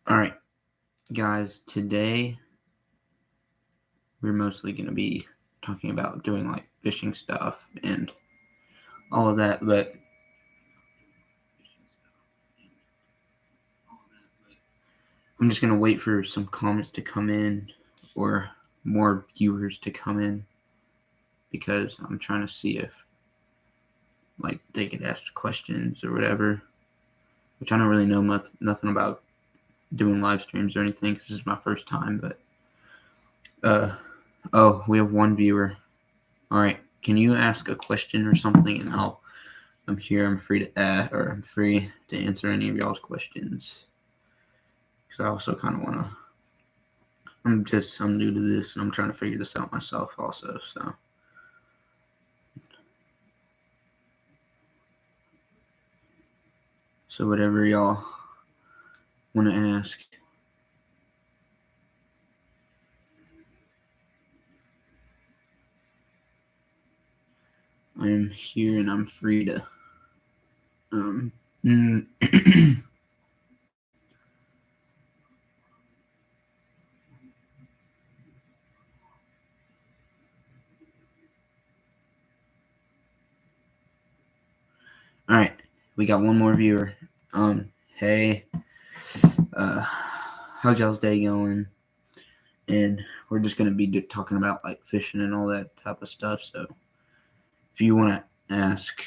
Alright, guys, today we're mostly going to be talking about doing like fishing stuff and all of that, but I'm just going to wait for some comments to come in or more viewers to come in because I'm trying to see if like they could ask questions or whatever, which I don't really know nothing about doing live streams or anything because this is my first time, but oh, we have one viewer. All right, can you ask a question or something, and I'm here. I'm free to answer any of y'all's questions. Because I also kind of want to. I'm new to this, and I'm trying to figure this out myself also. So whatever y'all want to ask. I am here and I'm free to all right, we got one more viewer. Hey, how's y'all's day going? And we're just gonna be talking about like fishing and all that type of stuff. So if you want to ask,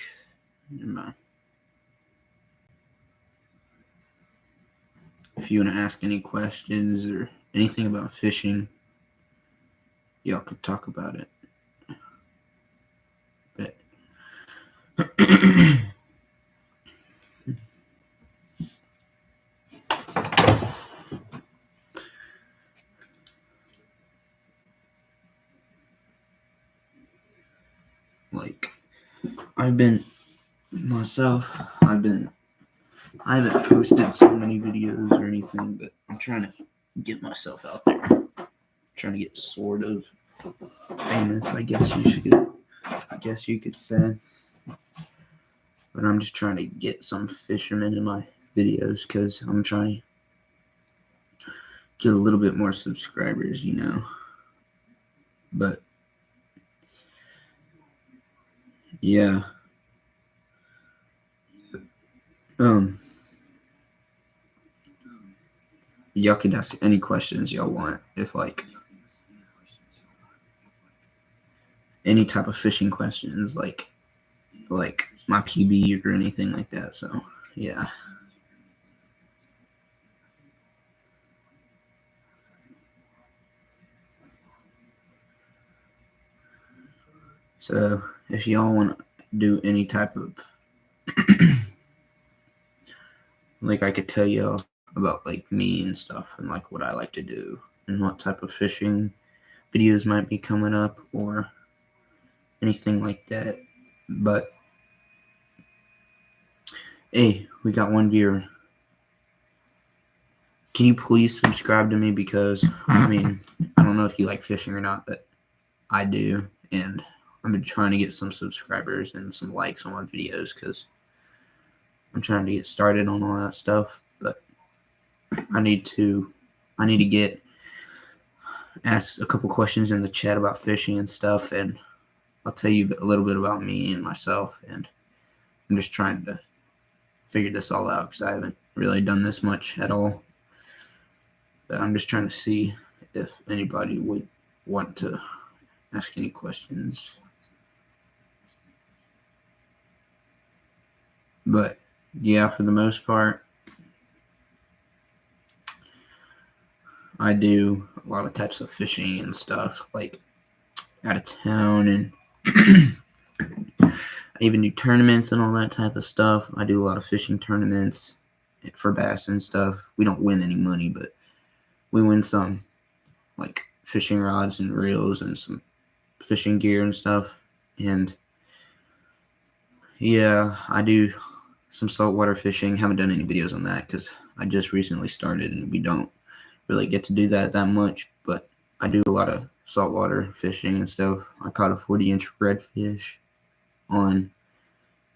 if you want to ask any questions or anything about fishing, y'all could talk about it. But like I haven't posted so many videos or anything, but I'm trying to get myself out there. I'm trying to get sort of famous, I guess you could say. But I'm just trying to get some fishermen in my videos because I'm trying to get a little bit more subscribers, But yeah. Y'all can ask any questions y'all want if like any type of fishing questions like my PB or anything like that. So yeah. So if y'all want to do any type of like I could tell y'all about like me and stuff and like what I like to do and what type of fishing videos might be coming up or anything like that. But hey, we got one viewer. Can you please subscribe to me? Because I don't know if you like fishing or not, but I do, and I've been trying to get some subscribers and some likes on my videos because I'm trying to get started on all that stuff. But I need to ask a couple questions in the chat about fishing and stuff, and I'll tell you a little bit about me and myself. And I'm just trying to figure this all out because I haven't really done this much at all. But I'm just trying to see if anybody would want to ask any questions. But yeah, for the most part, I do a lot of types of fishing and stuff, like out of town, and I even do tournaments and all that type of stuff. I do a lot of fishing tournaments for bass and stuff. We don't win any money, but we win some, like fishing rods and reels and some fishing gear and stuff. And yeah, I do some saltwater fishing. Haven't done any videos on that because I just recently started and we don't really get to do that much. But I do a lot of saltwater fishing and stuff. I caught a 40-inch redfish on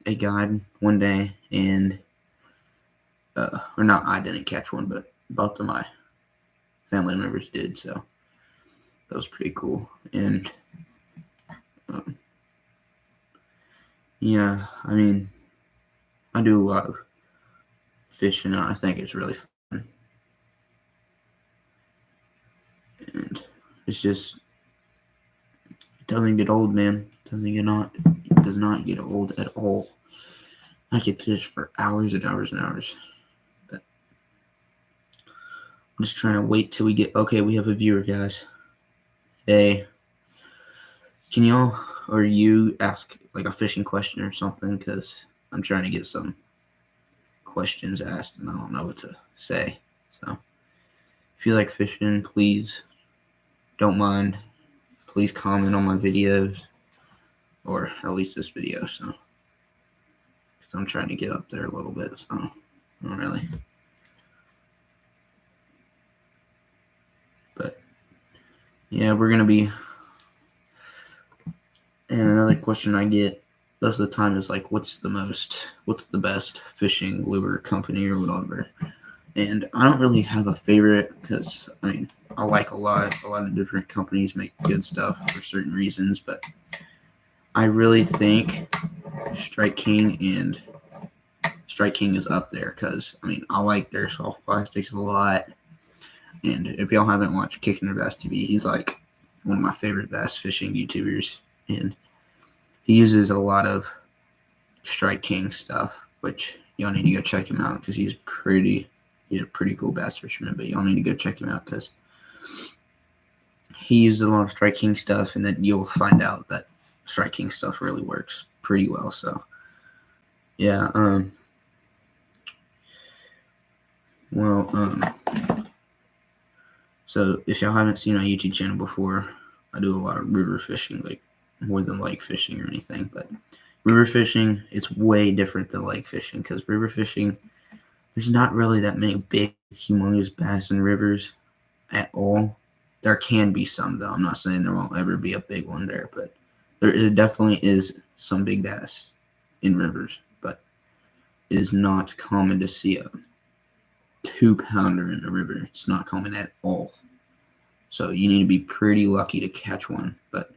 a guide one day, and or not, I didn't catch one, but both of my family members did, so that was pretty cool. And yeah, I mean, I do a lot of fishing, and I think it's really fun. And it's just, it doesn't get old, man. It does not get old at all. I could fish for hours and hours and hours. But I'm just trying to wait till we get. Okay, we have a viewer, guys. Hey, can y'all or you ask like a fishing question or something? Because I'm trying to get some questions asked and I don't know what to say. So if you like fishing, please don't mind. Please comment on my videos, or at least this video. So, because I'm trying to get up there a little bit. So, not really. But yeah, we're gonna be. And another question I get most of the time is like, what's the best fishing lure company or whatever? And I don't really have a favorite because I mean I like a lot of different companies make good stuff for certain reasons, but I really think Strike King is up there because I mean I like their soft plastics a lot. And if y'all haven't watched Kicking Their Bass TV, he's like one of my favorite bass fishing YouTubers, and he uses a lot of Strike King stuff, which y'all need to go check him out because he's a pretty cool bass fisherman. But y'all need to go check him out because he uses a lot of Strike King stuff, and then you'll find out that Strike King stuff really works pretty well. So yeah, so if y'all haven't seen my YouTube channel before, I do a lot of river fishing, like more than lake fishing or anything. But river fishing, it's way different than lake fishing because river fishing, there's not really that many big, humongous bass in rivers at all. There can be some, though. I'm not saying there won't ever be a big one there, but there definitely is some big bass in rivers. But it is not common to see a 2-pounder in a river. It's not common at all. So you need to be pretty lucky to catch one. But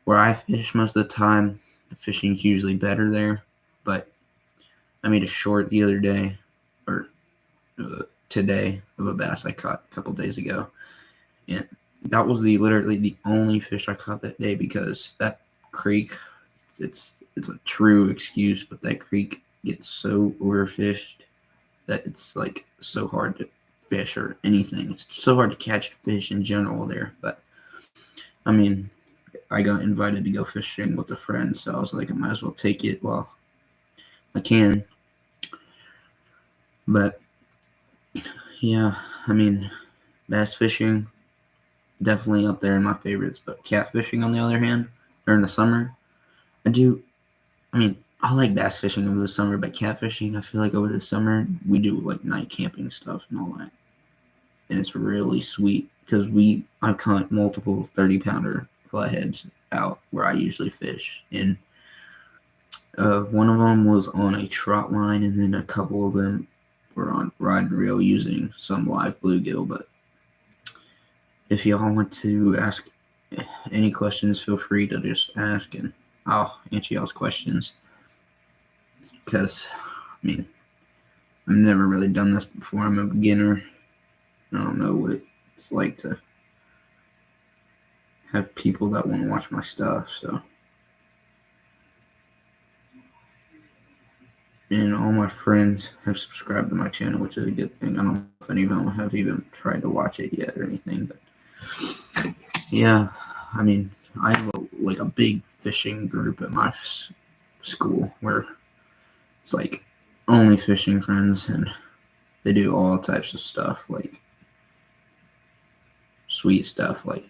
where I fish most of the time, the fishing's usually better there. But I made a short the other day, or today, of a bass I caught a couple days ago. And that was literally the only fish I caught that day because that creek, it's a true excuse, but that creek gets so overfished that it's like so hard to fish or anything. It's so hard to catch fish in general there. But I mean, I got invited to go fishing with a friend, so I was like, I might as well take it while I can. But yeah, I mean, bass fishing definitely up there in my favorites. But catfishing, on the other hand, during the summer, I like bass fishing over the summer, but catfishing, I feel like over the summer we do like night camping stuff and all that, and it's really sweet because I've caught multiple 30-pounder flatheads out where I usually fish, and one of them was on a trot line, and then a couple of them were on rod and reel using some live bluegill. But if y'all want to ask any questions, feel free to just ask, and I'll answer y'all's questions. Because, I mean, I've never really done this before. I'm a beginner. I don't know what it's like to have people that want to watch my stuff, so. And all my friends have subscribed to my channel, which is a good thing. I don't know if any of them have even tried to watch it yet or anything, but yeah, I mean, I have a big fishing group at my school where it's like only fishing friends, and they do all types of stuff, like sweet stuff, like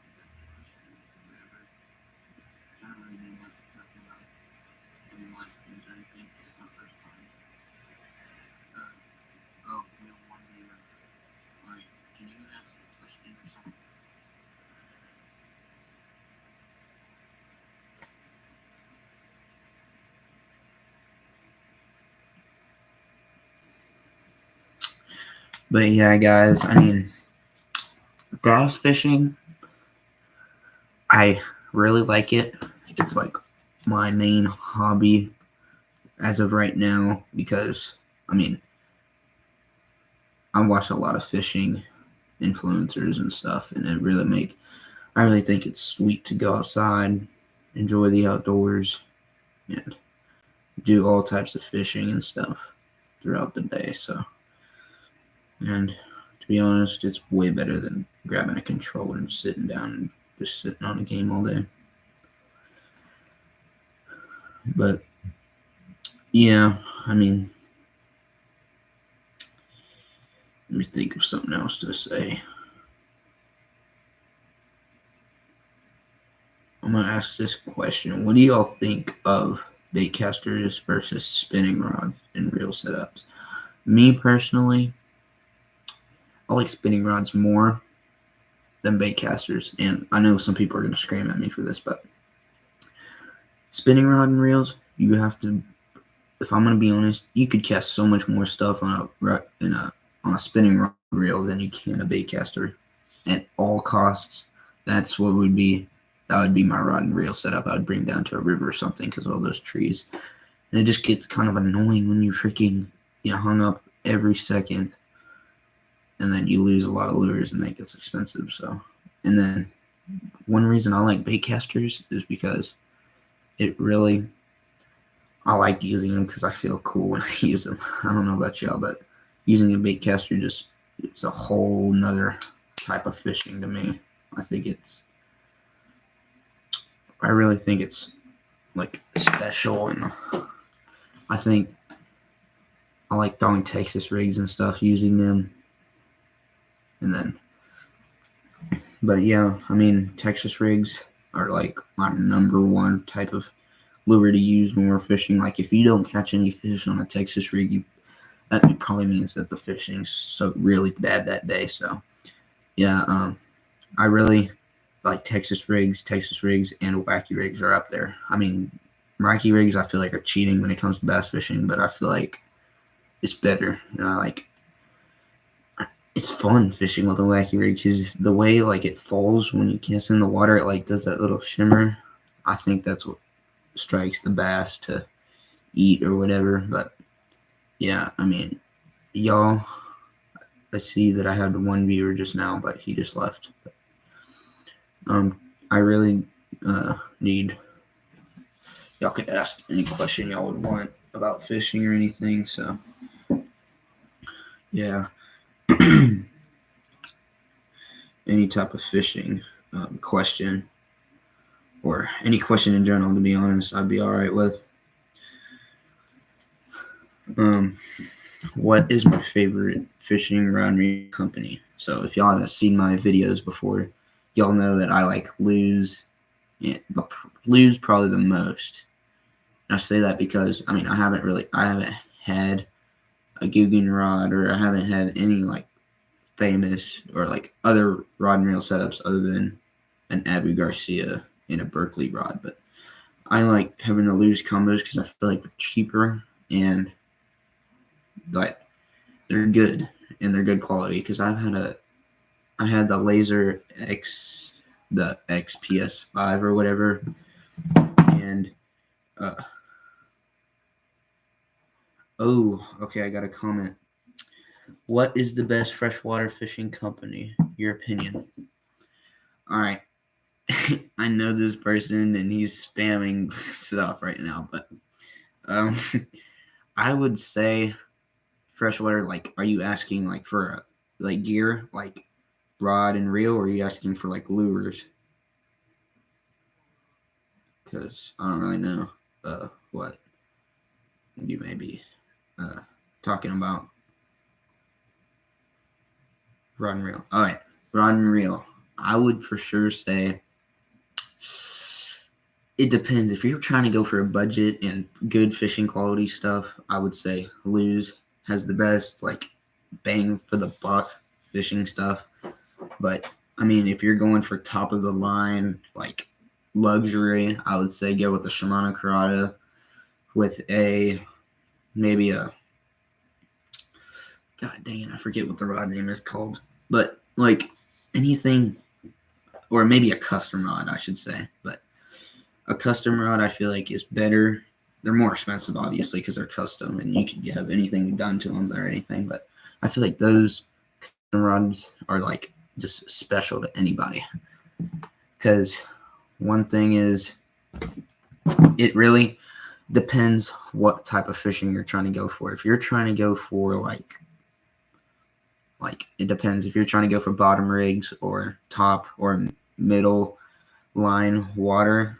But yeah, guys, I mean, bass fishing, I really like it. It's like my main hobby as of right now because, I mean, I watch a lot of fishing influencers and stuff, and I really think it's sweet to go outside, enjoy the outdoors, and do all types of fishing and stuff throughout the day. So, and to be honest, it's way better than grabbing a controller and sitting down and just sitting on a game all day. But yeah, I mean, let me think of something else to say. I'm gonna ask this question: what do y'all think of baitcasters versus spinning rods and reel setups? Me personally, I like spinning rods more than baitcasters, and I know some people are gonna scream at me for this, but spinning rod and reels, you have to. If I'm gonna be honest, you could cast so much more stuff on a spinning rod reel than you can a baitcaster. At all costs, that's what would be. That would be my rod and reel setup. I would bring down to a river or something because of all those trees, and it just gets kind of annoying when you freaking hung up every second, and then you lose a lot of lures, and that gets expensive. So, and then one reason I like baitcasters is because it really I like using them because I feel cool when I use them. I don't know about y'all, but using a baitcaster it's a whole nother type of fishing to me. I really think it's like special, and I think I like throwing Texas rigs and stuff using them, and then, but yeah, I mean Texas rigs are like my number one type of lure to use when we're fishing. Like if you don't catch any fish on a Texas rig, that probably means that the fishing's so really bad that day. So yeah, I really like Texas rigs, and wacky rigs are up there. I mean, wacky rigs I feel like are cheating when it comes to bass fishing, but I feel like it's better. It's fun fishing with a wacky rig because the way like it falls when you cast in the water, it like does that little shimmer. I think that's what strikes the bass to eat or whatever. But yeah, I mean, y'all, I see that I had one viewer just now, but he just left. I really need y'all could ask any question y'all would want about fishing or anything. So yeah, any type of fishing question or any question in general, to be honest, I'd be all right with. What is my favorite fishing rod reel company? So if y'all haven't seen my videos before, y'all know that I like Lew's. Yeah, Lew's probably the most. And I say that because I haven't had a Guggen rod, or I haven't had any like famous or like other rod and reel setups other than an Abu Garcia and a Berkeley rod. But I like having the Lew's combos because I feel like they're cheaper and like they're good and they're good quality. Because I had the Laser X, the XPS5 or whatever, and oh, okay, I got a comment. What is the best freshwater fishing company? Your opinion. All right. I know this person and he's spamming stuff right now, but I would say freshwater. Like, are you asking like for like gear, like rod and reel, or are you asking for like lures? Because I don't really know what you may be talking about. Rod and reel. All right, rod and reel. I would for sure say it depends. If you're trying to go for a budget and good fishing quality stuff, I would say Lew's has the best like bang for the buck fishing stuff. But I mean, if you're going for top of the line like luxury, I would say go with the Shimano Curado with maybe a God dang it, I forget what the rod name is called. But like anything, or maybe a custom rod, I should say. But a custom rod, I feel like, is better. They're more expensive, obviously, because they're custom, and you can have anything done to them or anything. But I feel like those custom rods are like just special to anybody. Because one thing is, it really depends what type of fishing you're trying to go for. If you're trying to go for like it depends if you're trying to go for bottom rigs or top or middle line water.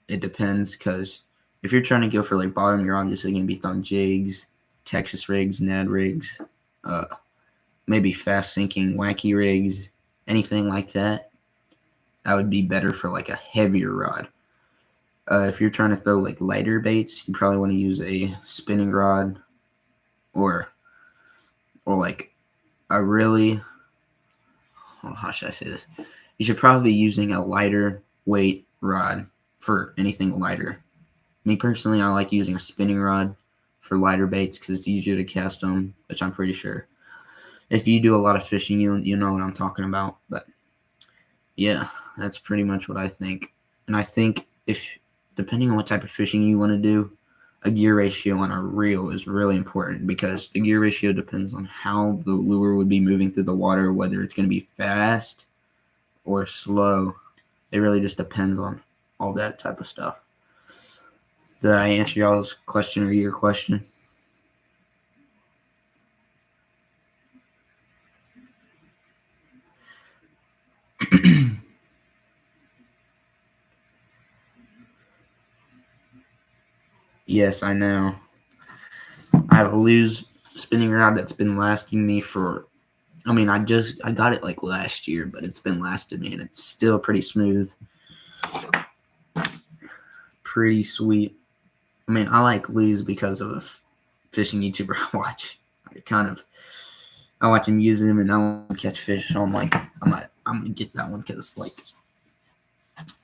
It depends, because if you're trying to go for like bottom, you're obviously going to be throwing jigs, Texas rigs, Ned rigs, maybe fast sinking wacky rigs, anything like that. That would be better for like a heavier rod. If you're trying to throw like lighter baits, you probably want to use a spinning rod, or like a really, how should I say this? You should probably be using a lighter weight rod for anything lighter. Me personally, I like using a spinning rod for lighter baits because it's easier to cast them, which I'm pretty sure. If you do a lot of fishing, you know what I'm talking about. But yeah, that's pretty much what I think. And I think if, depending on what type of fishing you want to do, a gear ratio on a reel is really important, because the gear ratio depends on how the lure would be moving through the water, whether it's going to be fast or slow. It really just depends on all that type of stuff. Did I answer y'all's question or your question? Yes, I know. I have a loose spinning rod that's been lasting me for, I mean, I got it like last year, but it's been lasting me, and it's still pretty smooth. Pretty sweet. I mean, I like Luz because of the fishing YouTuber I watch. I watch him use them, and I want to catch fish. So I'm like, I'm gonna get that one because like it's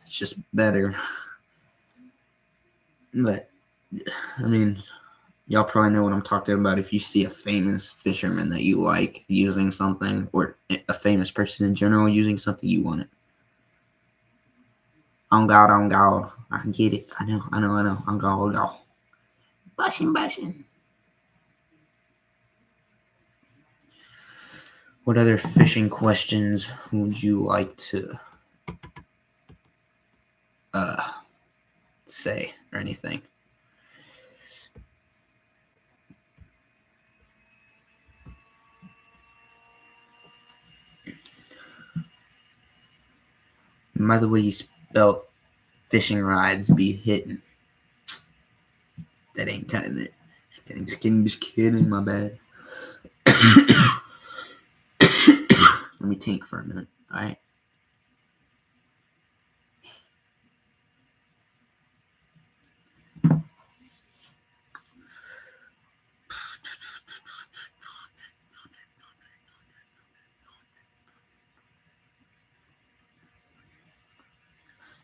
just better. But I mean, y'all probably know what I'm talking about if you see a famous fisherman that you like using something, or a famous person in general using something, you want it. On God. I can get it. I know. On God. Bashing. What other fishing questions would you like to say or anything? By the way you spelled fishing rides be hitting. That ain't cutting it. Just kidding, my bad. Let me think for a minute, alright?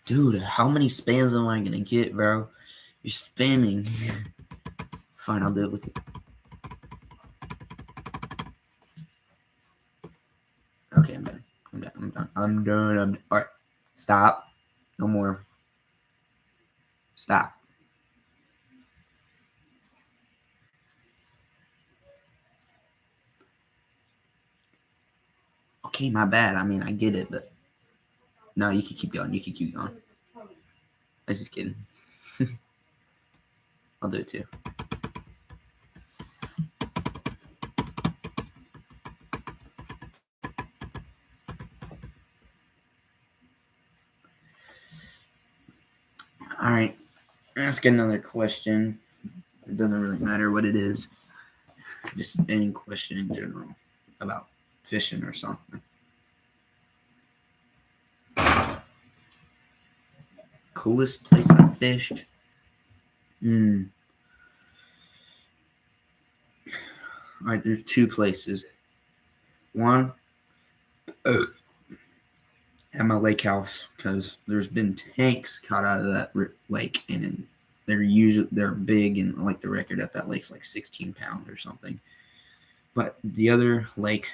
Dude, how many spans am I gonna get, bro? You're spamming. Fine, I'll do it with you. Okay, I'm done. Alright. Stop. No more. Stop. Okay, my bad. I mean, I get it, but no, you can keep going. I was just kidding. I'll do it too. Alright. Ask another question. It doesn't really matter what it is. Just any question in general about fishing or something. Coolest place I fished? Alright, there's two places. One, at my lake house, because there's been tanks caught out of that lake, and they're big, and like the record at that lake's like 16 pounds or something. But the other lake,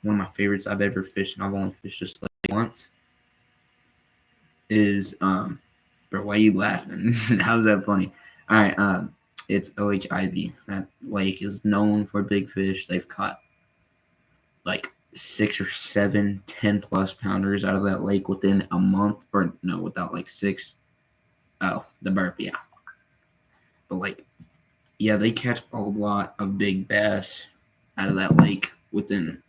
one of my favorites I've ever fished, and I've only fished this lake once, is bro, why are you laughing? How's that funny? All right, it's OHIV. That lake is known for big fish. They've caught like 6 or 7 10+ pounders out of that lake within a month, or no, without like 6. Oh, the burp, yeah. But like, yeah, they catch a lot of big bass out of that lake within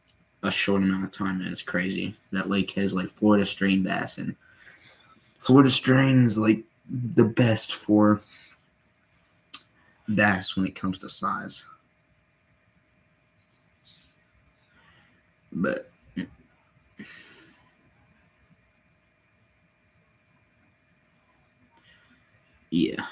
a short amount of time. And it's crazy. That lake has like Florida strain bass, and Florida strain is like the best for bass when it comes to size. But yeah.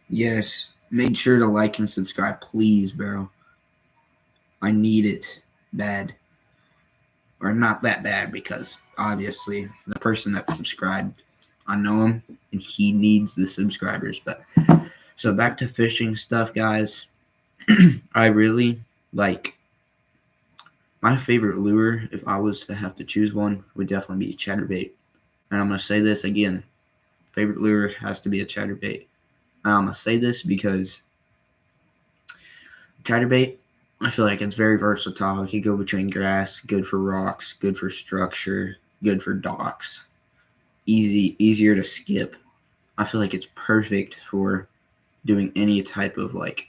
Yes. Make sure to like and subscribe, please, bro. I need it bad. Or not that bad, because obviously the person that subscribed, I know him and he needs the subscribers. But so back to fishing stuff, guys. I really like, my favorite lure, if I was to have to choose one, would definitely be chatterbait. And I'm going to say this again. Favorite lure has to be a chatterbait. And I'm going to say this because chatterbait, I feel like it's very versatile. It can go between grass, good for rocks, good for structure, good for docks. Easier to skip. I feel like it's perfect for doing any type of like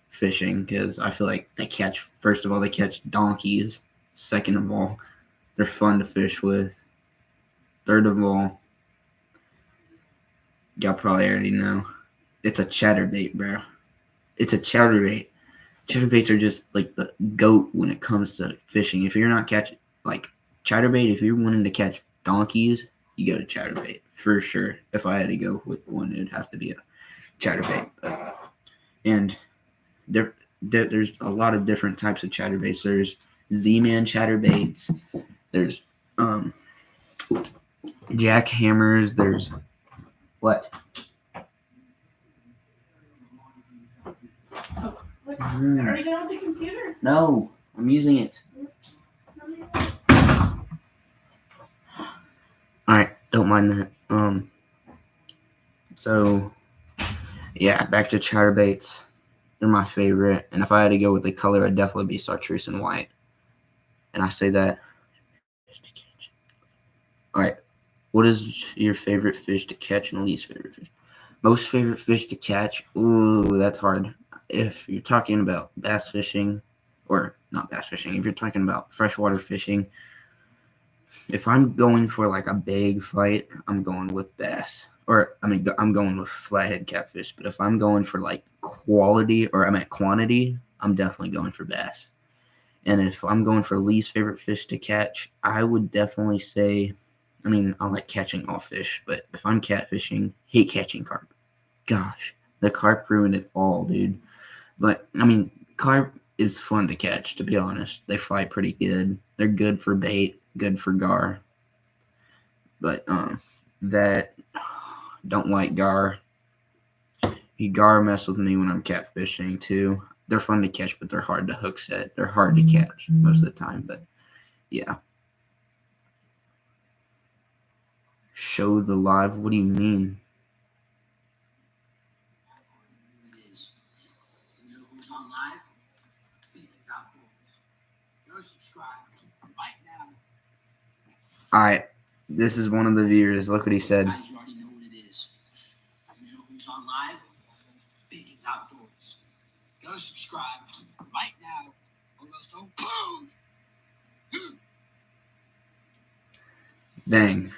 fishing, because I feel like they catch, first of all, they catch donkeys. Second of all, they're fun to fish with. Third of all, y'all probably already know, it's a chatterbait, bro. It's a chatterbait. Chatterbaits are just like the goat when it comes to fishing. If you're not catching like chatterbait, if you're wanting to catch donkeys, you go to chatterbait for sure. If I had to go with one, it'd have to be a chatterbait. And there's a lot of different types of chatterbaits. There's Z-Man chatterbaits. There's jackhammers. There's what? Are you on the computer? No, I'm using it. Alright, don't mind that. So yeah, back to chatterbaits. They're my favorite, and if I had to go with the color, I'd definitely be chartreuse and white. And I say that. Alright, what is your favorite fish to catch and least favorite fish? Most favorite fish to catch? Ooh, that's hard. If you're talking about bass fishing, or not bass fishing, if you're talking about freshwater fishing, if I'm going for like a big fight, I'm going with bass. Or, I mean, I'm going with flathead catfish. But if I'm going for like quality, or I'm at quantity, I'm definitely going for bass. And if I'm going for least favorite fish to catch, I would definitely say, I mean, I like catching all fish, but if I'm catfishing, hate catching carp. Gosh, the carp ruined it all, dude. But, I mean, carp is fun to catch, to be honest. They fly pretty good. They're good for bait, good for gar. But, that, don't like gar. Gar mess with me when I'm catfishing, too. They're fun to catch, but they're hard to hook set. They're hard to catch most of the time, but yeah. Show the live? What do you mean? It is. You know who's on live? Bigg-inzOutdoors. Go subscribe right now. Alright, this is one of the viewers. Look what he said. Guys, you already know what it is. You know who's on live? Bigg-inzOutdoors. Go subscribe right now, or else I'll close. Dang.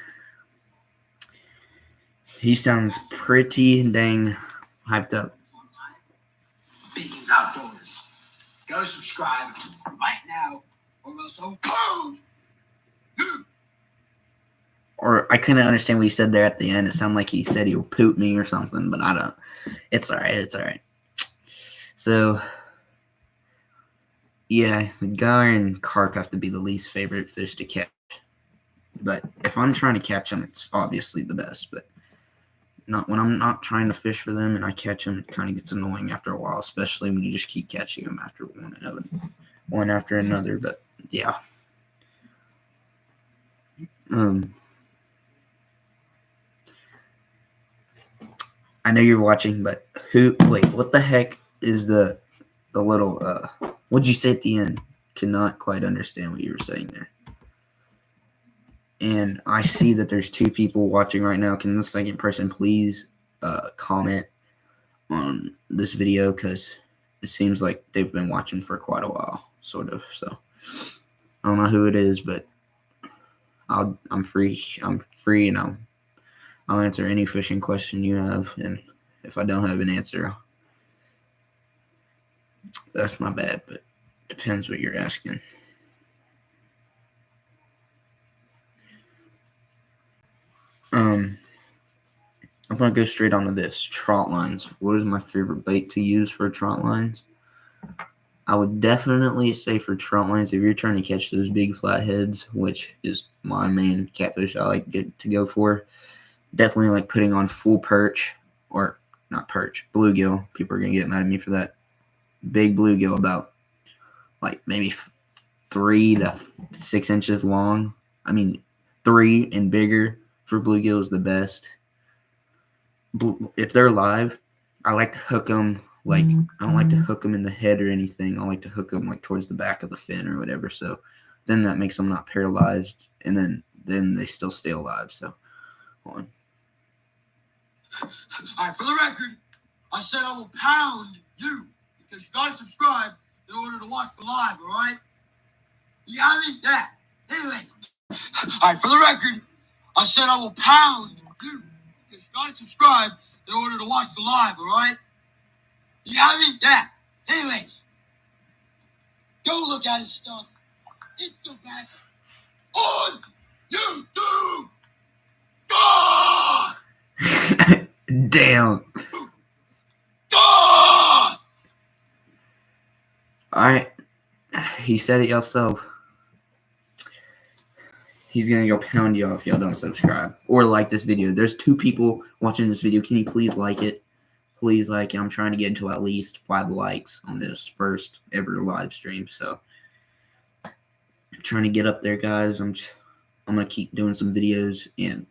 He sounds pretty dang hyped up. Bigg-inzOutdoors. Go subscribe right now, or else I'll pound you. Or I couldn't understand what he said there at the end. It sounded like he said he'll poop me or something, but I don't. It's all right. It's all right. So, yeah, gar and carp have to be the least favorite fish to catch. But if I'm trying to catch them, it's obviously the best. But not when I'm not trying to fish for them and I catch them, it kind of gets annoying after a while, especially when you just keep catching them after one after another. But yeah. I know you're watching, but wait, what the heck is the little what'd you say at the end? Could not quite understand what you were saying there. And I see that there's 2 people watching right now. Can the second person please comment on this video, because it seems like they've been watching for quite a while, sort of. So I don't know who it is, but I'm free. I'm free, and I'll answer any fishing question you have. And if I don't have an answer, that's my bad. But depends what you're asking. I'm gonna go straight onto this. Trot lines. What is my favorite bait to use for trot lines? I would definitely say for trot lines, if you're trying to catch those big flatheads, which is my main catfish I like to go for, definitely like putting on full perch, or not perch, bluegill. People are gonna get mad at me for that. Big bluegill, about like maybe 3 to 6 inches long. I mean, 3 and bigger for bluegill is the best. If they're live, I like to hook them. Like, I don't like to hook them in the head or anything. I like to hook them like towards the back of the fin or whatever. So then that makes them not paralyzed, and then they still stay alive. So hold on. All right, for the record, I said I will pound you because you gotta subscribe in order to watch the live. All right? You got me? Yeah. Anyway. All right, for the record, I said I will pound you because you gotta subscribe in order to watch the live. All right? You got me? Yeah. Anyways, go look at his stuff. It's the best on YouTube. God! Damn. God! Alright. He said it yourself. He's gonna go pound y'all if y'all don't subscribe or like this video. There's 2 people watching this video. Can you please like it? Please like it. I'm trying to get to at least 5 likes on this first ever live stream. So I'm trying to get up there, guys. I'm gonna keep doing some videos, and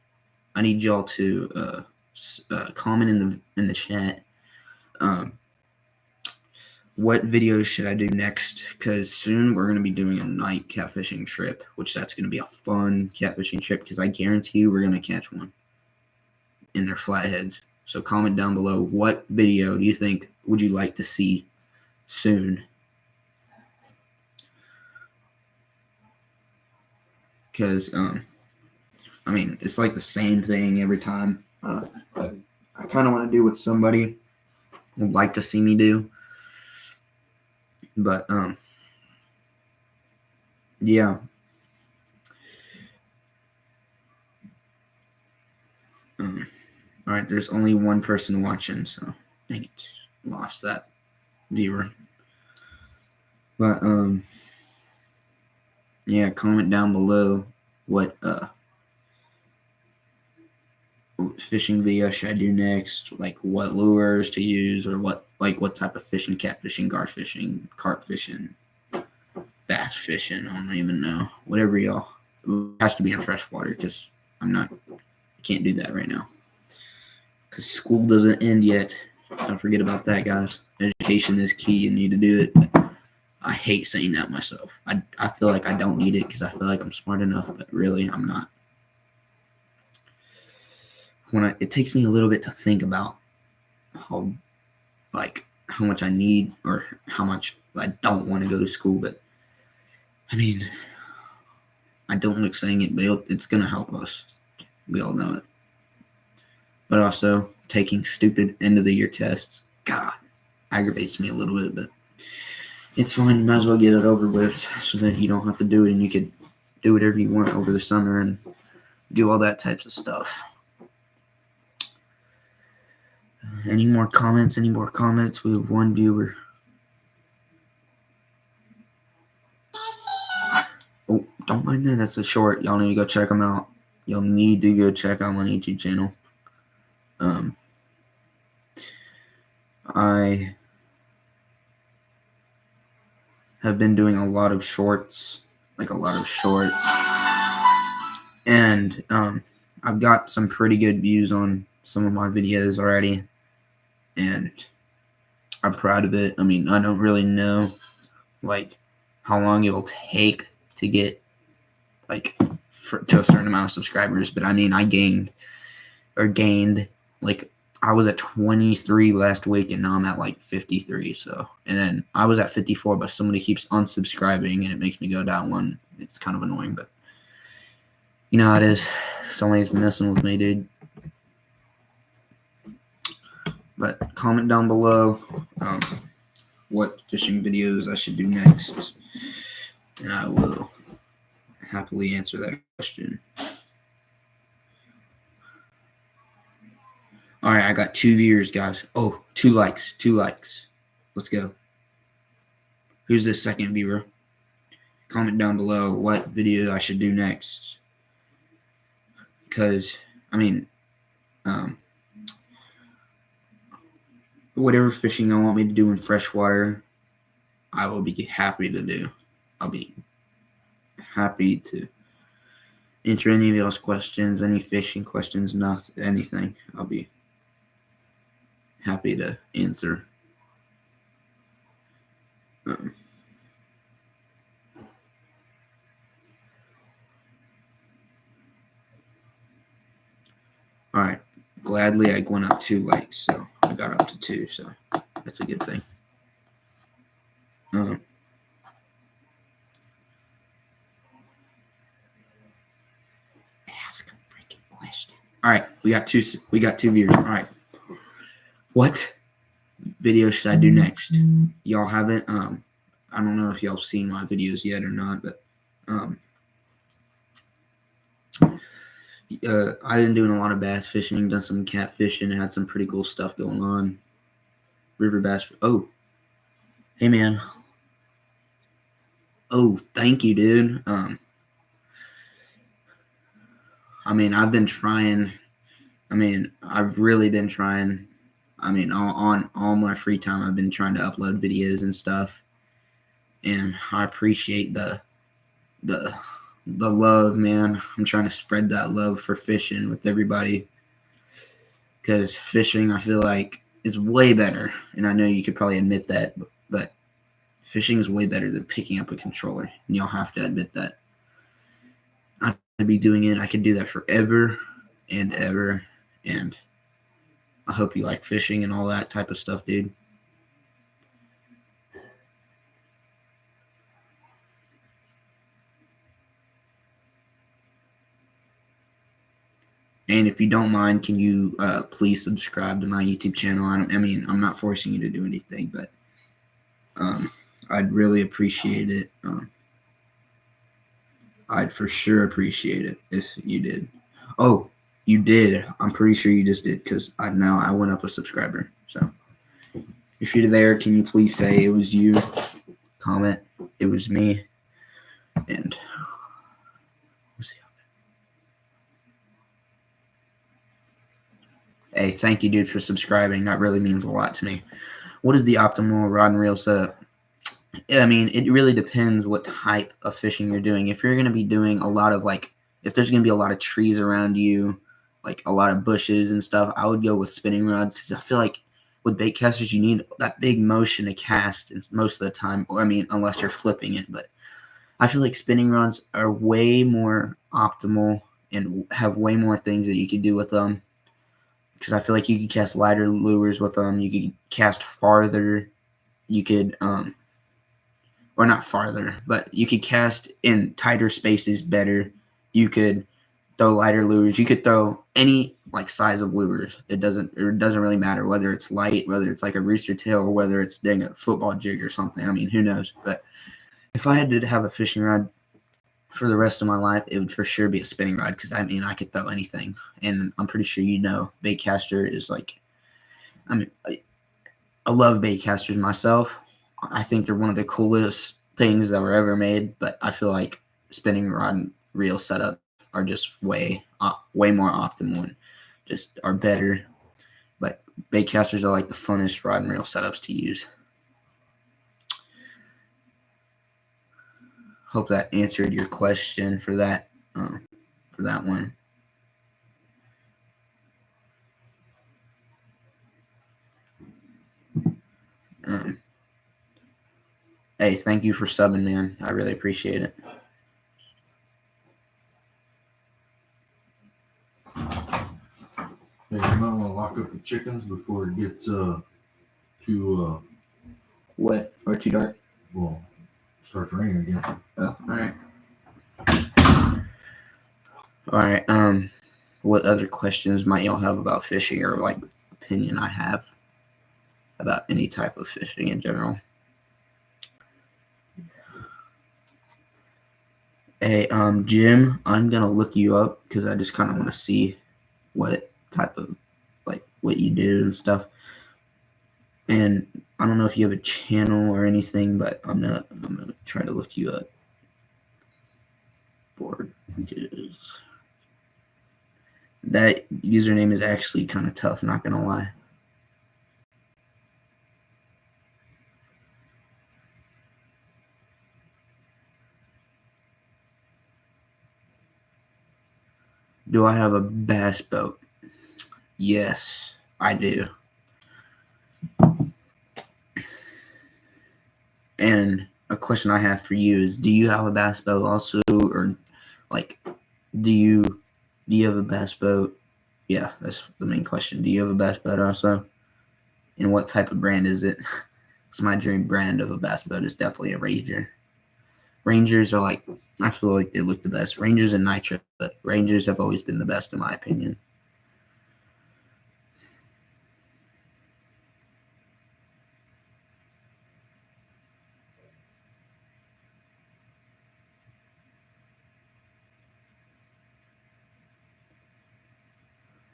I need y'all to comment in the chat. What videos should I do next? Because soon we're gonna be doing a night catfishing trip, which that's gonna be a fun catfishing trip. Because I guarantee you we're gonna catch one in their flatheads. So comment down below, what video do you think would you like to see soon? Because I mean, it's like the same thing every time. I kind of want to do what somebody would like to see me do. But yeah. All right, there's only 1 person watching, so dang it, lost that viewer. But yeah, comment down below what fishing video should I do next, like what lures to use, or what type of fishing, catfishing, gar fishing, carp fishing, bass fishing, I don't even know. Whatever y'all. It has to be in freshwater, because I can't do that right now. Because school doesn't end yet. Don't forget about that, guys. Education is key. You need to do it. I hate saying that myself. I feel like I don't need it because I feel like I'm smart enough, but really I'm not. It takes me a little bit to think about how much I need or how much I don't want to go to school. But I mean, I don't like saying it, but it's gonna help us. We all know it. But also, taking stupid end of the year tests, God, aggravates me a little bit. But it's fine. You might as well get it over with so that you don't have to do it and you could do whatever you want over the summer and do all that types of stuff. Any more comments? We have one viewer. Oh, don't mind that. That's a short. Y'all need to go check them out. You'll need to go check out my YouTube channel. I have been doing a lot of shorts, and I've got some pretty good views on some of my videos already, and I'm proud of it. I mean, I don't really know how long it will take to get to a certain amount of subscribers, but I mean, I gained I was at 23 last week and now I'm at 53. So, and then I was at 54, but somebody keeps unsubscribing and it makes me go down one. It's kind of annoying, but you know how it is. Somebody's messing with me, dude. But comment down below what fishing videos I should do next, and I will happily answer that question. All right, I got 2 viewers, guys. Oh, 2 likes. Let's go. Who's this second viewer? Comment down below what video I should do next. Because, I mean, whatever fishing I want me to do in freshwater, I will be happy to do. I'll be happy to answer any of y'all's questions, any fishing questions, anything. I'll be happy to answer. All right, gladly I went up 2 likes, so I got up to 2, so that's a good thing. Ask a freaking question. All right, we got two viewers. All right, what video should I do next? Y'all haven't I don't know if y'all seen my videos yet or not, but I've been doing a lot of bass fishing, done some cat fishing, had some pretty cool stuff going on. River bass. Oh, hey man. Oh, thank you, dude. I mean, I've been trying. I mean, I've really been trying. I mean, on all my free time, I've been trying to upload videos and stuff. And I appreciate the love, man. I'm trying to spread that love for fishing with everybody. Because fishing, I feel like, is way better. And I know you could probably admit that, but fishing is way better than picking up a controller. And y'all have to admit that. I'd be doing it. I could do that forever and ever. And I hope you like fishing and all that type of stuff, dude. And if you don't mind, can you please subscribe to my YouTube channel? I mean, I'm not forcing you to do anything, but I'd really appreciate it. I'd for sure appreciate it if you did. Oh, you did. I'm pretty sure you just did, because I went up a subscriber. So if you're there, can you please say it was you? Comment, it was me. And let's see. Hey, thank you, dude, for subscribing. That really means a lot to me. What is the optimal rod and reel setup? I mean, it really depends what type of fishing you're doing. If you're going to be doing a lot of if there's going to be a lot of trees around you, a lot of bushes and stuff, I would go with spinning rods, because I feel like with bait casters, you need that big motion to cast most of the time. Or, I mean, unless you're flipping it. But I feel like spinning rods are way more optimal and have way more things that you can do with them. Because I feel like you could cast lighter lures with them. You could cast farther. You could, or not farther, but you could cast in tighter spaces better. You could throw lighter lures. You could throw any like size of lures. It doesn't really matter whether it's light, whether it's like a rooster tail, or whether it's dang a football jig or something. I mean, who knows? But if I had to have a fishing rod for the rest of my life, it would for sure be a spinning rod, because I mean I could throw anything, and I'm pretty sure baitcaster is like, I mean I love baitcasters myself. I think they're one of the coolest things that were ever made, but I feel like spinning rod and reel setup are just way more optimal and just are better. But baitcasters are like the funnest rod and reel setups to use. Hope that answered your question for that one. Hey, thank you for subbing, man. I really appreciate it. Hey, you might want to lock up the chickens before it gets too wet or too dark. Well, starts raining again. Oh, all right. All right. What other questions might y'all have about fishing, or like opinion I have about any type of fishing in general? Hey, Jim, I'm gonna look you up because I just kind of want to see what type of what you do and stuff. And I don't know if you have a channel or anything, but I'm gonna try to look you up. That username is actually kind of tough, not gonna lie. Do I have a bass boat? Yes, I do. And a question I have for you is, do you have a bass boat also, or like, do you have a bass boat? Yeah, that's the main question. Do you have a bass boat also? And what type of brand is it? Because my dream brand of a bass boat is definitely a Ranger. Rangers are like, I feel like they look the best. Rangers and Nitro, but Rangers have always been the best in my opinion.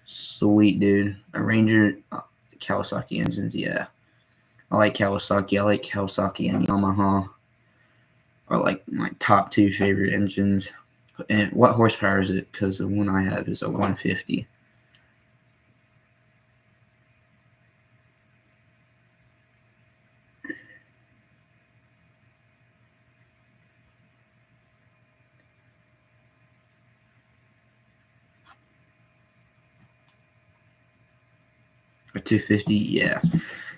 Sweet, dude. A Ranger, Kawasaki engines, yeah. I like Kawasaki. I like Kawasaki and Yamaha are like my top two favorite engines. And what horsepower is it? Because the one I have is a 150. A 250, yeah.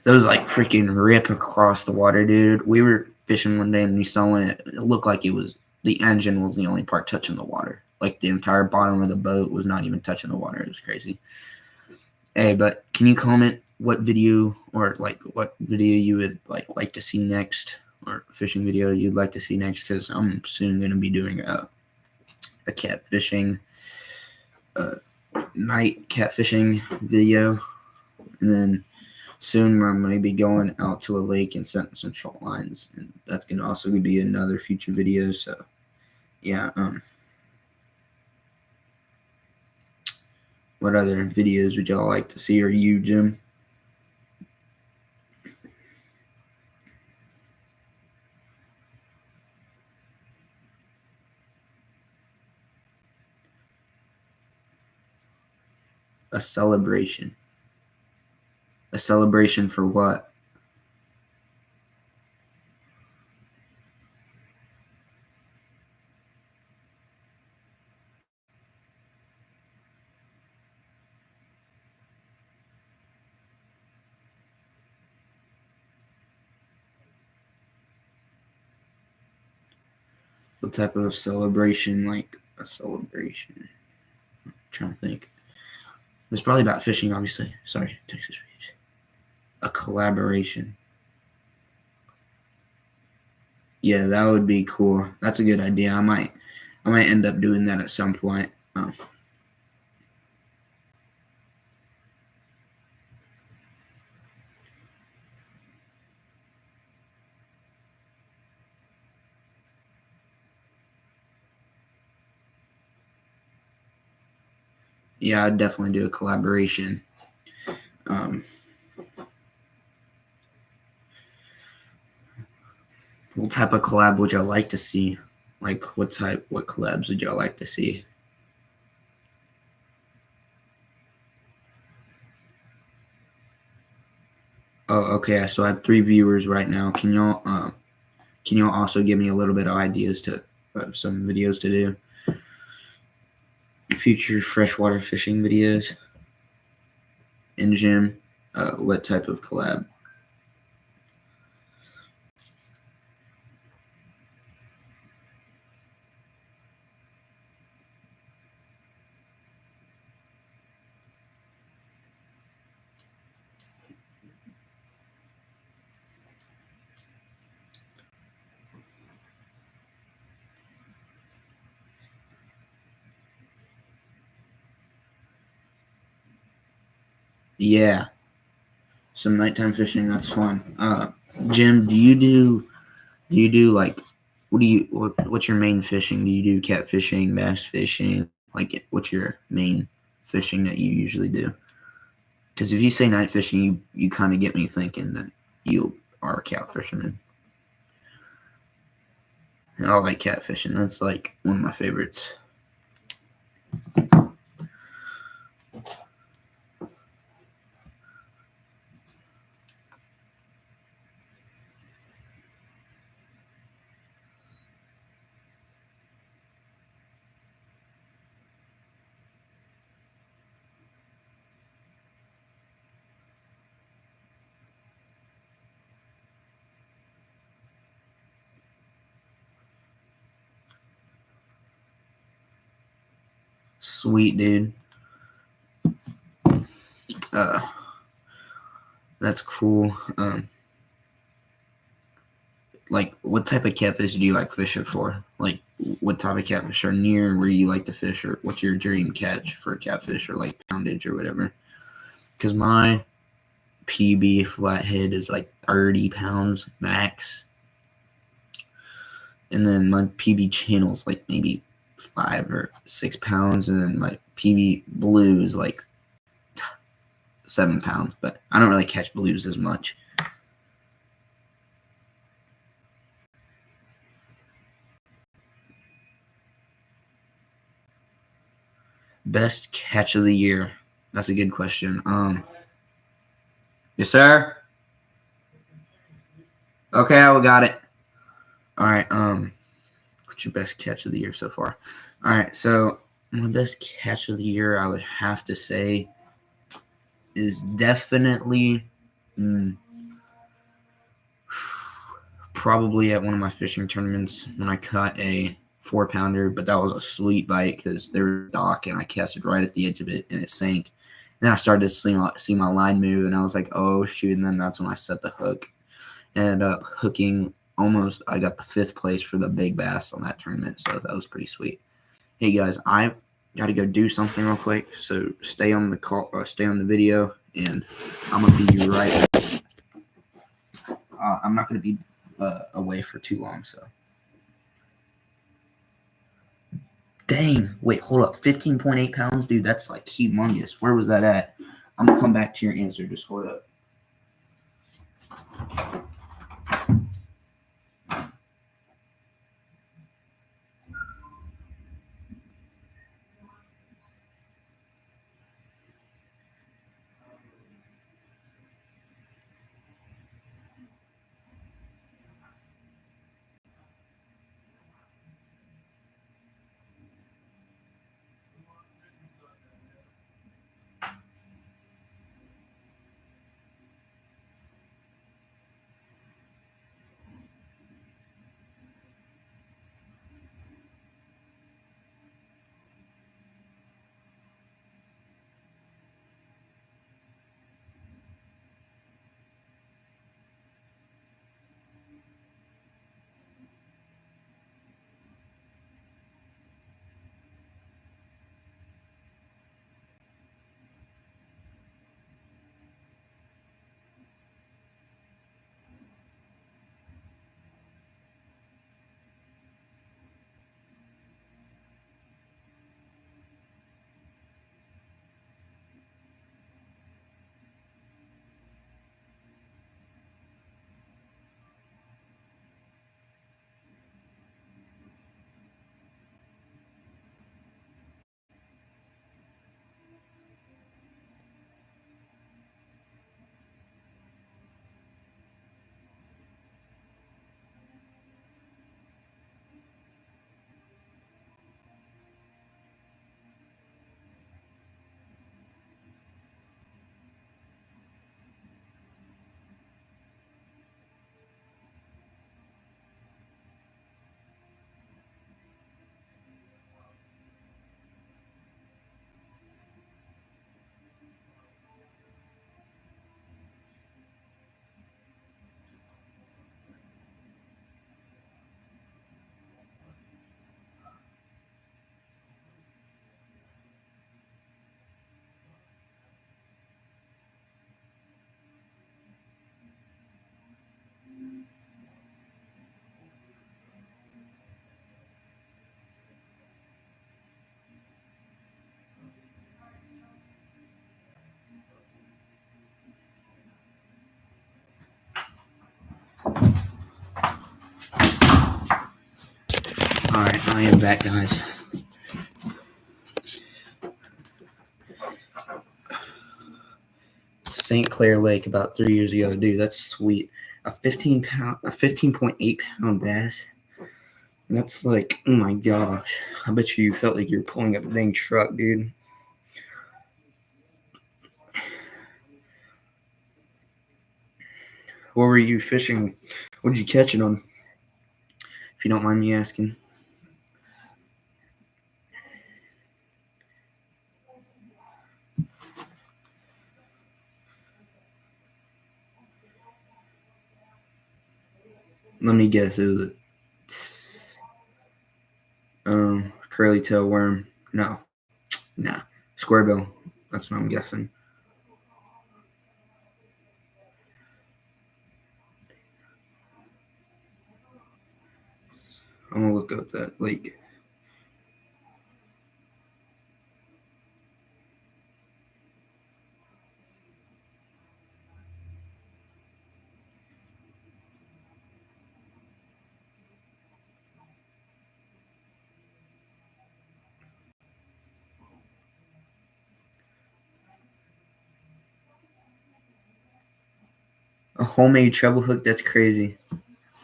Those like freaking rip across the water, dude. We were fishing one day and we saw one. It looked like the engine was the only part touching the water. Like the entire bottom of the boat was not even touching the water. It was crazy. Hey, but can you comment what video you would like to see next, or fishing video you'd like to see next? Because I'm soon going to be doing a catfishing, night catfishing video, and then soon I'm going to be going out to a lake and setting some short lines, and that's going to also be another future video. So yeah, what other videos would y'all like to see, or you, Jim? A celebration. A celebration for what? What type of celebration? Like a celebration. I'm trying to think. It's probably about fishing, obviously. Sorry, Texas Beach. A collaboration. Yeah, that would be cool. That's a good idea. I might end up doing that at some point. yeah, I'd definitely do a collaboration. What type of collab would y'all like to see? Like, what collabs would y'all like to see? Oh, okay. So I have 3 viewers right now. Can y'all also give me a little bit of ideas to some videos to do? Future freshwater fishing videos in gym. What type of collab? Yeah, some nighttime fishing. That's fun. Jim, do you do like what's your main fishing? Do you do catfishing, bass fishing? Like, what's your main fishing that you usually do? Because if you say night fishing, you kind of get me thinking that you are a cat fisherman. And I like catfishing. That's like one of my favorites. Sweet, dude. That's cool. Like, what type of catfish do you like fishing for? Like, what type of catfish are near where you like to fish, or what's your dream catch for a catfish, or like poundage or whatever? Because my PB flathead is like 30 pounds max, and then my PB channel is like maybe 5 or 6 pounds, and then my PB blue is like 7 pounds. But I don't really catch blues as much. Best catch of the year. That's a good question. Yes, sir. Okay, I got it. All right. What's your best catch of the year so far? All right. So my best catch of the year, I would have to say, is definitely probably at one of my fishing tournaments when I caught a 4-pounder, but that was a sweet bite because there was a dock and I casted right at the edge of it and it sank. And then I started to see my line move and I was like, oh shoot! And then that's when I set the hook. Ended up hooking almost. I got the 5th place for the big bass on that tournament, so that was pretty sweet. Hey guys, I got to go do something real quick, so stay on the call, stay on the video, and I'm gonna be right back. I'm not gonna be away for too long, so. Dang, wait, hold up, 15.8 pounds, dude, that's like humongous. Where was that at? I'm gonna come back to your answer. Just hold up. Alright, I am back, guys. St. Clair Lake about 3 years ago. Dude, that's sweet. A 15.8 pound bass. That's like, oh my gosh. I bet you felt like you were pulling up a dang truck, dude. What were you fishing? What did you catch it on? If you don't mind me asking. Let me guess. It was a curly tail worm. No. Nah. Square bill. That's what I'm guessing. I'm gonna look up that lake. A homemade treble hook? That's crazy.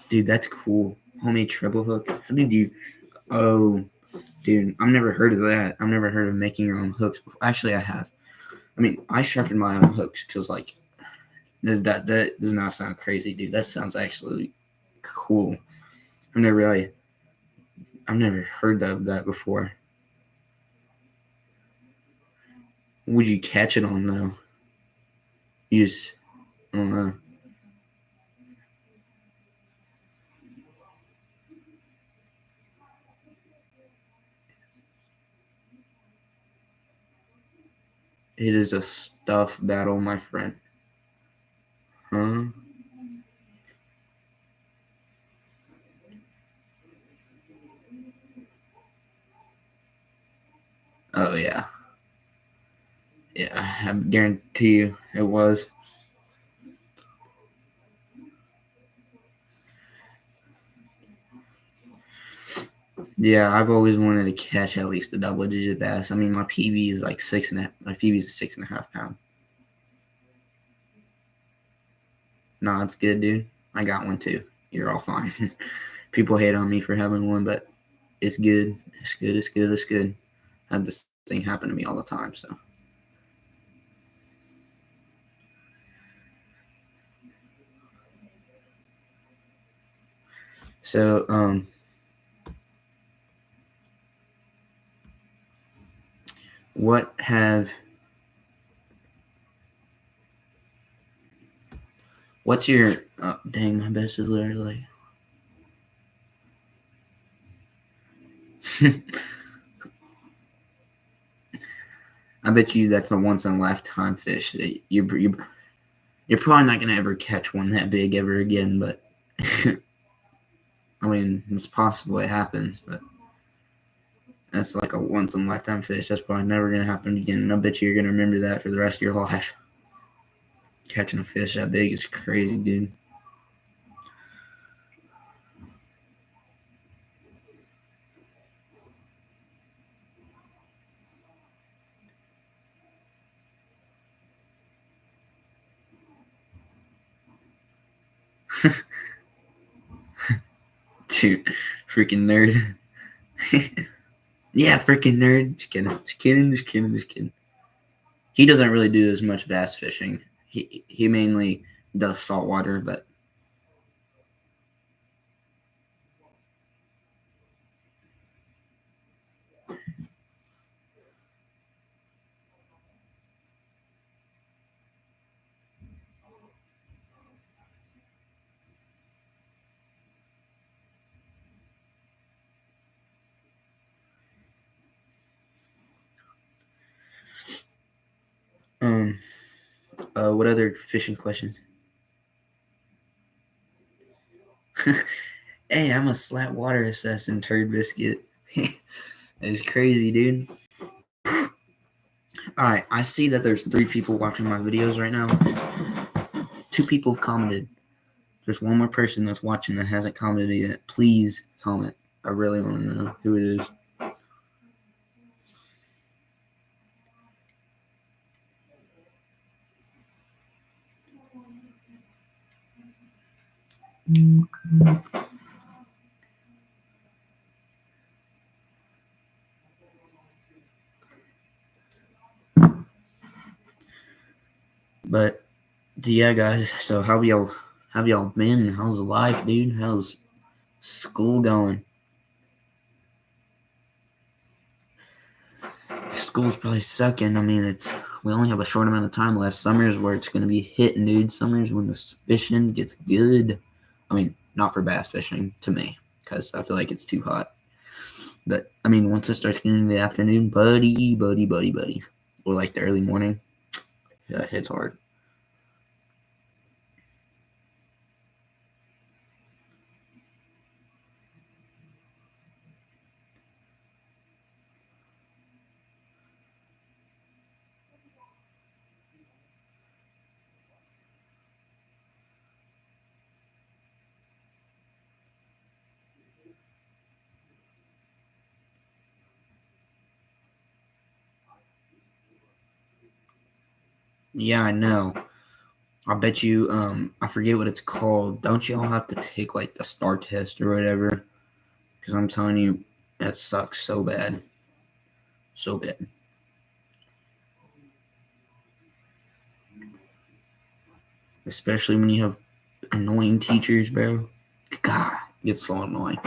Dude, that's cool. Homemade treble hook? How did you... Oh, dude, I've never heard of that. I've never heard of making your own hooks before. Actually, I have. I mean, I sharpen my own hooks because, like, that does not sound crazy, dude. That sounds actually cool. I've never heard of that before. Would you catch it on, though? You just... I don't know. It is a stuffed battle, my friend. Huh? Oh, yeah. Yeah, I guarantee you it was. Yeah, I've always wanted to catch at least a double-digit bass. I mean, my PB is like 6.5. My PB is 6.5 pound. Nah, it's good, dude. I got one too. You're all fine. People hate on me for having one, but it's good. It's good. It's good. It's good. I have this thing happen to me all the time, so. So, what's your, oh, dang, my best is literally, I bet you that's a once in a lifetime fish. You're probably not gonna ever catch one that big ever again, but I mean, it's possible it happens, but that's like a once in a lifetime fish. That's probably never gonna happen again. And I bet you're gonna remember that for the rest of your life. Catching a fish that big is crazy, dude. Dude, freaking nerd. Yeah, freaking nerd. Just kidding. He doesn't really do as much bass fishing. He mainly does saltwater, but what other fishing questions? Hey, I'm a slat water assassin, turd biscuit. That is crazy, dude. Alright, I see that there's 3 people watching my videos right now. 2 people have commented. There's one more person that's watching that hasn't commented yet. Please comment. I really want to know who it is. But yeah, guys. So how y'all been? How's life, dude? How's school going? School's probably sucking. I mean, we only have a short amount of time left. Summer's where it's gonna be hitting, dude. Summer's when the fishing gets good. I mean, not for bass fishing to me, because I feel like it's too hot. But I mean, once it starts getting in the afternoon, buddy, or like the early morning, yeah, it hits hard. Yeah, I know. I bet you, I forget what it's called. Don't y'all have to take like the STAR test or whatever? Because I'm telling you, that sucks so bad. So bad. Especially when you have annoying teachers, bro. God, it gets so annoying.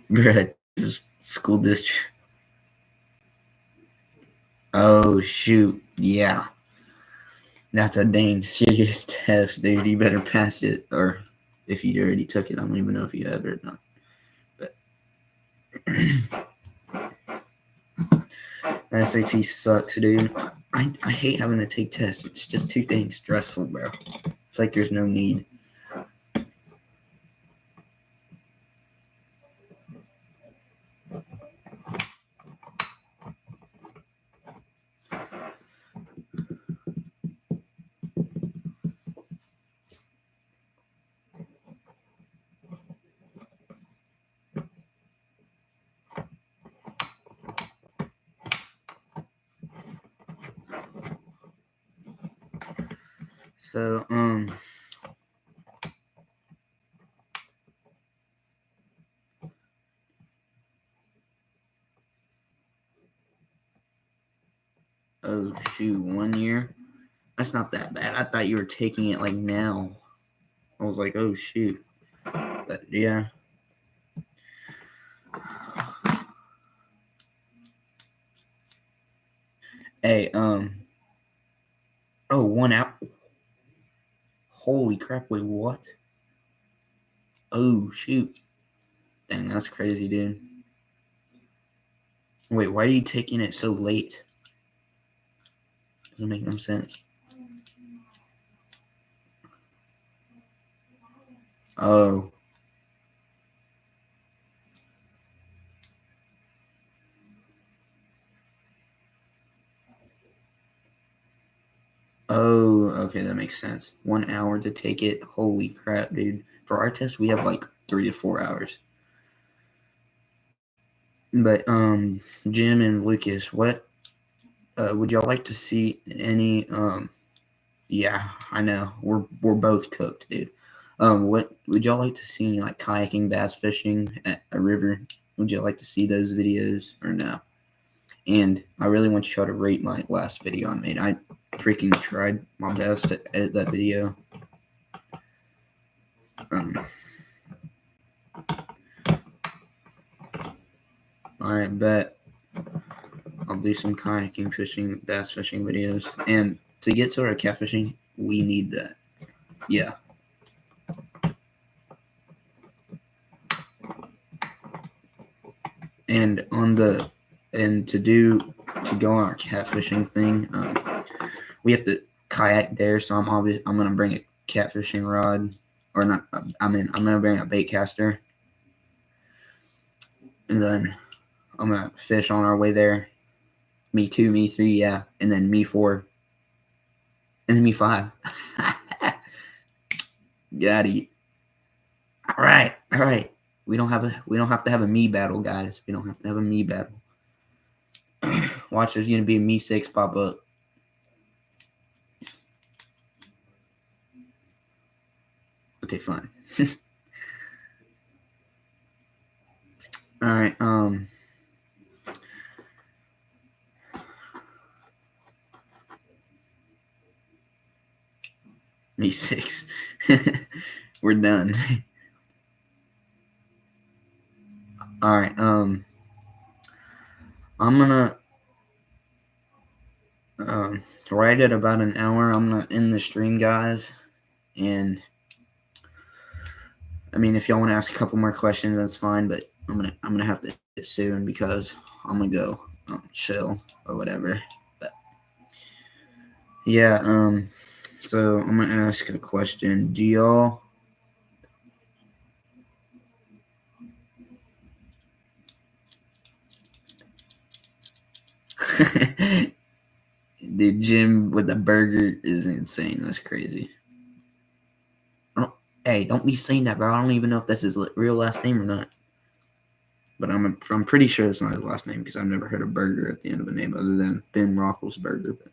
Bruh, this school district. Oh, shoot. Yeah. That's a dang serious test, dude. You better pass it. Or if you already took it, I don't even know if you have it or not. But the SAT sucks, dude. I hate having to take tests. It's just too dang stressful, bro. It's like there's no need. So, oh shoot, 1 year? That's not that bad. I thought you were taking it like now. I was like, oh shoot. But yeah. Hey, oh, 1 hour. Holy crap, wait, what? Oh shoot. Dang, that's crazy, dude. Wait, why are you taking it so late? Doesn't make no sense. Oh. Oh, okay, that makes sense. 1 hour to take it. Holy crap, dude. For our test, we have like 3 to 4 hours. But Jim and Lucas, what would y'all like to see any yeah, I know. We're both cooked, dude. What would y'all like to see any like kayaking, bass fishing at a river? Would you like to see those videos or no? And I really want y'all to rate my last video I made. I freaking tried my best to edit that video. Alright, bet. I'll do some kayaking, fishing, bass fishing videos. And to get to our catfishing, we need that. Yeah. And to go on our catfishing thing, we have to kayak there. So I'm gonna bring a catfishing rod, or not. I'm gonna bring a bait caster, and then I'm gonna fish on our way there. Me 2, me 3, yeah, and then me 4, and then me 5. Got it. All right. We don't have to have a me battle, guys. We don't have to have a me battle. Watch, there's gonna be a me 6 pop up. Okay, fine. All right. Me 6. We're done. All right. I'm gonna right at about an hour. I'm gonna end the stream, guys. And I mean, if y'all want to ask a couple more questions, that's fine. But I'm gonna have to end it soon because I'm gonna go chill or whatever. But yeah. So I'm gonna ask a question. Do y'all? Dude, Jim with the burger is insane. That's crazy. Hey, don't be saying that, bro. I don't even know if that's his real last name or not. But I'm pretty sure it's not his last name because I've never heard a burger at the end of a name other than Ben Roethlisberger. But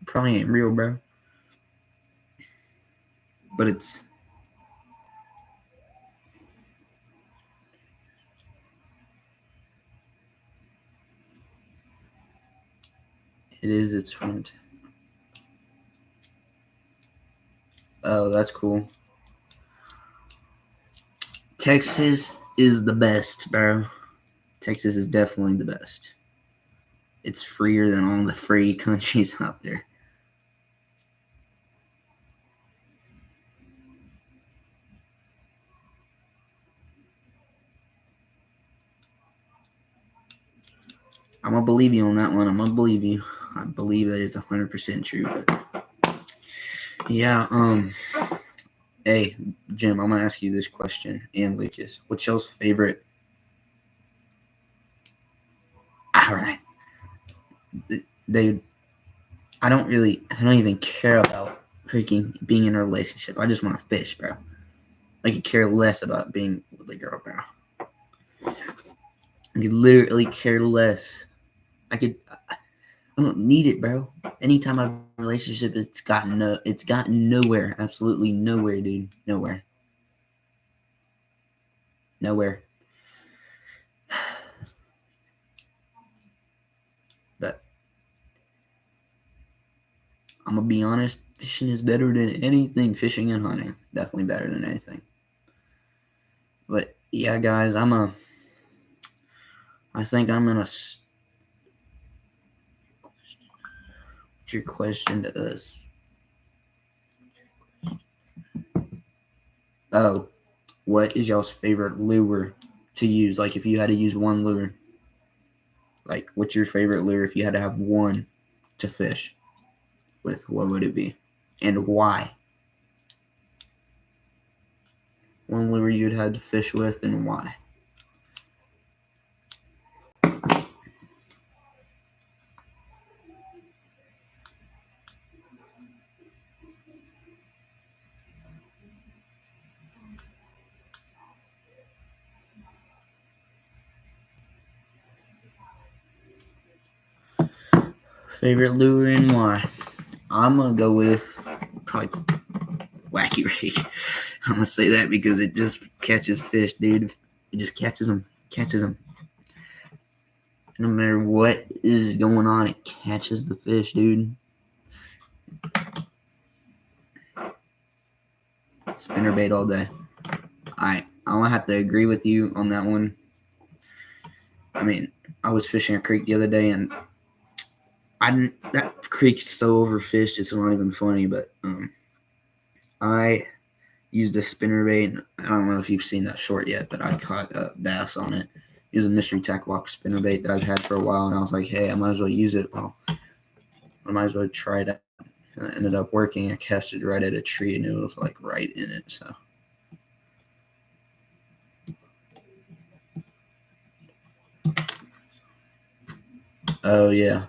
probably ain't real, bro. But it is. It's from. Oh, that's cool. Texas is the best, bro. Texas is definitely the best. It's freer than all the free countries out there. I'm gonna believe you on that one. I'm gonna believe you. I believe that it's 100% true. But yeah, hey, Jim, I'm gonna ask you this question, and Lucas, what's y'all's favorite? All right, I don't even care about freaking being in a relationship. I just want to fish, bro. I could care less about being with a girl, bro. I could literally care less. I don't need it, bro. Anytime I've been in a relationship, it's gotten nowhere. Absolutely nowhere, dude. Nowhere. But I'm gonna be honest, fishing is better than anything. Fishing and hunting, definitely better than anything. But yeah, guys, I think I'm gonna. What's your question to us? Oh, what is y'all's favorite lure to use? Like, if you had to use one lure, like, what's your favorite lure if you had to have one to fish with? What would it be, and why? One lure you'd had to fish with, and why? Favorite lure and why? I'm gonna go with probably wacky rig. I'm gonna say that because it just catches fish, dude. It just catches them. No matter what is going on, it catches the fish, dude. Spinnerbait all day. I'm gonna have to agree with you on that one. I mean, I was fishing a creek the other day, and that creek's so overfished, it's not even funny. But I used a spinnerbait. I don't know if you've seen that short yet, but I caught a bass on it. It was a mystery tackle box spinnerbait that I've had for a while, and I was like, hey, I might as well use it. Well, I might as well try it out. And it ended up working. I cast it right at a tree, and it was like right in it. So. Oh yeah,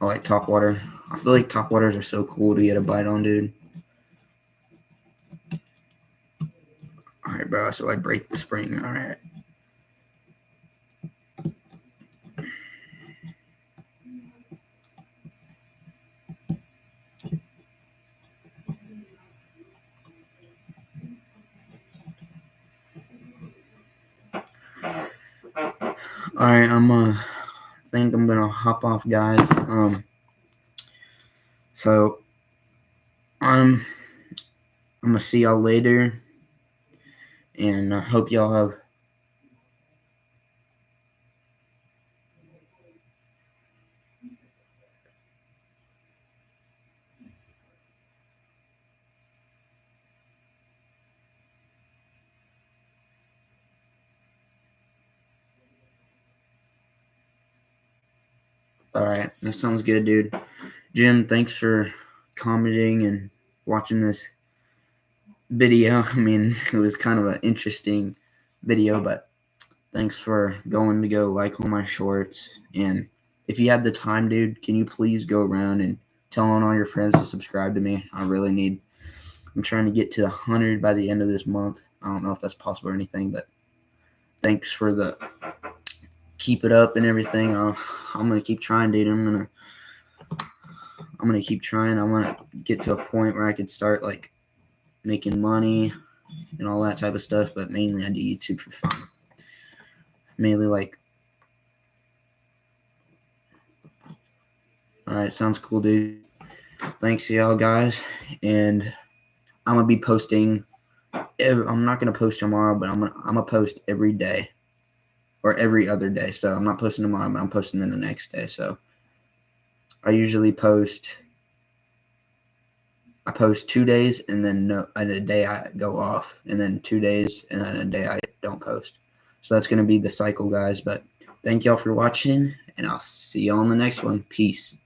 I like top water. I feel like top waters are so cool to get a bite on, dude. All right, bro. So I break the spring. All right. All right, I think I'm gonna hop off, guys. So I'm gonna see y'all later, and I hope y'all have. All right, that sounds good, dude. Jim, thanks for commenting and watching this video. I mean, it was kind of an interesting video, but thanks for going to go like all my shorts. And if you have the time, dude, can you please go around and tell on all your friends to subscribe to me? I'm trying to get to 100 by the end of this month. I don't know if that's possible or anything, but thanks for the keep it up and everything. I'm gonna keep trying, dude. I'm gonna keep trying. I want to get to a point where I could start like making money and all that type of stuff. But mainly, I do YouTube for fun. Mainly like. All right, sounds cool, dude. Thanks, y'all guys, and I'm gonna be posting. I'm not gonna post tomorrow, but I'm gonna post every day or every other day. So I'm not posting tomorrow, but I'm posting then the next day. So I usually post. I post 2 days and then a day I go off, and then 2 days and then a day I don't post. So that's gonna be the cycle, guys. But thank y'all for watching, and I'll see y'all on the next one. Peace.